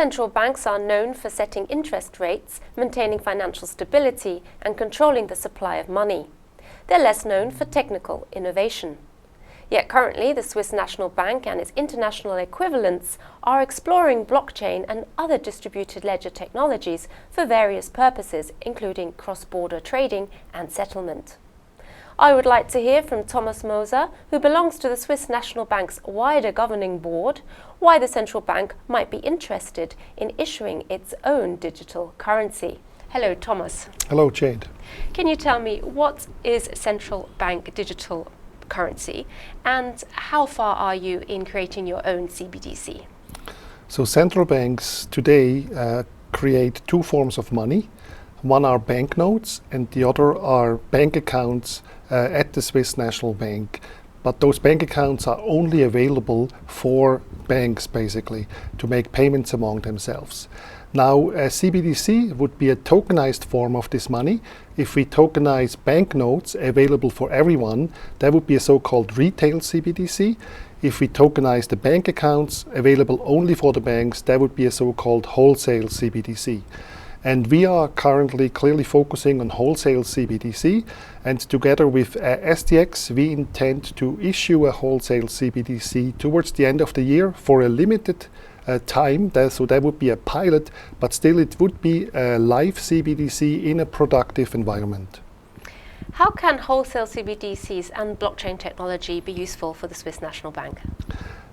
Central banks are known for setting interest rates, maintaining financial stability and controlling the supply of money. They're less known for technical innovation. Yet currently the Swiss National Bank and its international equivalents are exploring blockchain and other distributed ledger technologies for various purposes, including cross-border trading and settlement. I would like to hear from Thomas Moser, who belongs to the Swiss National Bank's wider governing board, why the central bank might be interested in issuing its own digital currency. Hello, Thomas. Hello, Jade. Can you tell me what is central bank digital currency and how far are you in creating your own CBDC? So central banks today create two forms of money. One are banknotes and the other are bank accounts at the Swiss National Bank. But those bank accounts are only available for banks, basically, to make payments among themselves. Now, a CBDC would be a tokenized form of this money. If we tokenize banknotes available for everyone, that would be a so-called retail CBDC. If we tokenize the bank accounts available only for the banks, that would be a so-called wholesale CBDC. And we are currently clearly focusing on wholesale CBDC, and together with SDX, we intend to issue a wholesale CBDC towards the end of the year for a limited time. So that would be a pilot, but still it would be a live CBDC in a productive environment. How can wholesale CBDCs and blockchain technology be useful for the Swiss National Bank?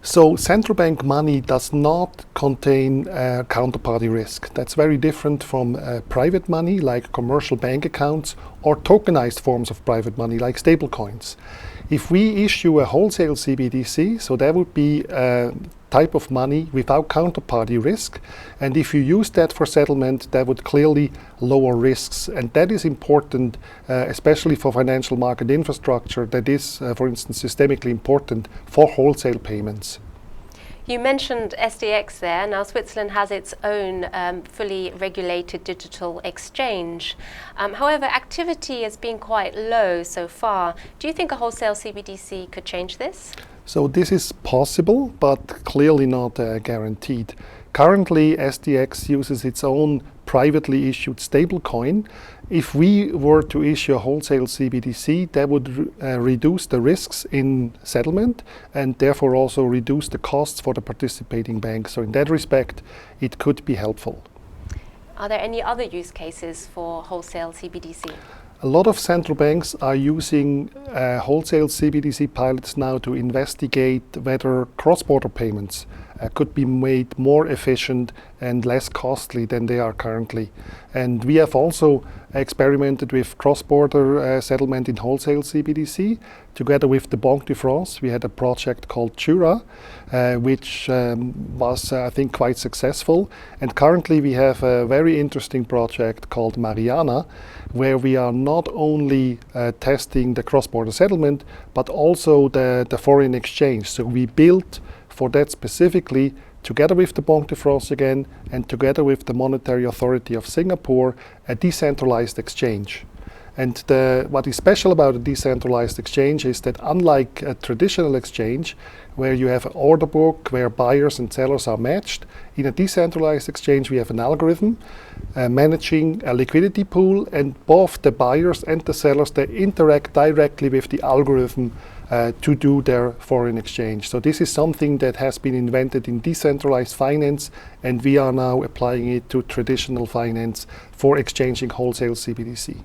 So central bank money does not contain counterparty risk. That's very different from private money like commercial bank accounts or tokenized forms of private money like stablecoins. If we issue a wholesale CBDC, so that would be a type of money without counterparty risk, and if you use that for settlement, that would clearly lower risks, and that is important, especially for financial market infrastructure that is, for instance, systemically important for wholesale payments. You mentioned SDX there. Now Switzerland has its own fully regulated digital exchange. However, activity has been quite low so far. Do you think a wholesale CBDC could change this? So this is possible, but clearly not guaranteed. Currently, SDX uses its own privately issued stablecoin. If we were to issue a wholesale CBDC, that would reduce the risks in settlement and therefore also reduce the costs for the participating banks. So in that respect, it could be helpful. Are there any other use cases for wholesale CBDC? A lot of central banks are using wholesale CBDC pilots now to investigate whether cross-border payments could be made more efficient and less costly than they are currently. And we have also experimented with cross-border settlement in wholesale CBDC. Together with the Banque de France, we had a project called Jura, which was, I think, quite successful. And currently we have a very interesting project called Mariana, where we are not only testing the cross-border settlement, but also the foreign exchange. So we built for that specifically, together with the Banque de France again, and together with the Monetary Authority of Singapore, a decentralized exchange. And what is special about a decentralized exchange is that unlike a traditional exchange, where you have an order book where buyers and sellers are matched, in a decentralized exchange we have an algorithm managing a liquidity pool, and both the buyers and the sellers, they interact directly with the algorithm to do their foreign exchange. So this is something that has been invented in decentralized finance, and we are now applying it to traditional finance for exchanging wholesale CBDC.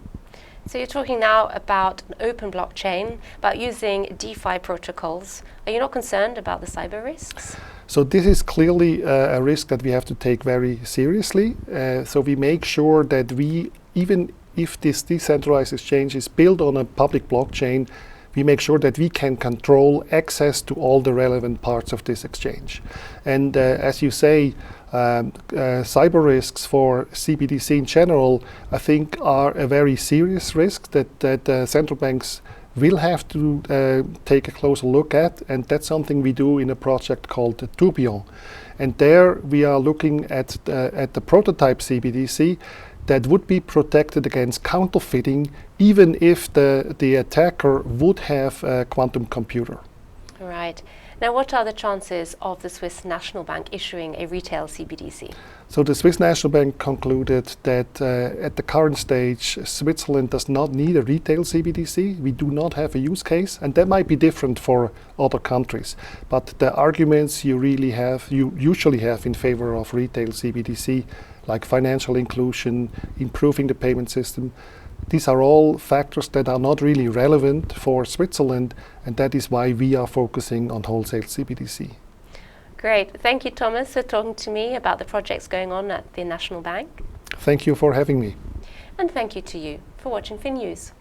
So you're talking now about an open blockchain, about using DeFi protocols. Are you not concerned about the cyber risks? So this is clearly a risk that we have to take very seriously. So we make sure that we, even if this decentralized exchange is built on a public blockchain, we make sure that we can control access to all the relevant parts of this exchange. And as you say, cyber risks for CBDC in general, I think, are a very serious risk that central banks will have to take a closer look at, and that's something we do in a project called Tourbillon. And there we are looking at the prototype CBDC that would be protected against counterfeiting, even if the attacker would have a quantum computer. Right. Now, what are the chances of the Swiss National Bank issuing a retail CBDC? So the Swiss National Bank concluded that at the current stage, Switzerland does not need a retail CBDC. We do not have a use case, and that might be different for other countries. But the arguments you usually have in favor of retail CBDC, like financial inclusion, improving the payment system, these are all factors that are not really relevant for Switzerland, and that is why we are focusing on wholesale CBDC. Great. Thank you, Thomas, for talking to me about the projects going on at the National Bank. Thank you for having me. And thank you to you for watching FinNews.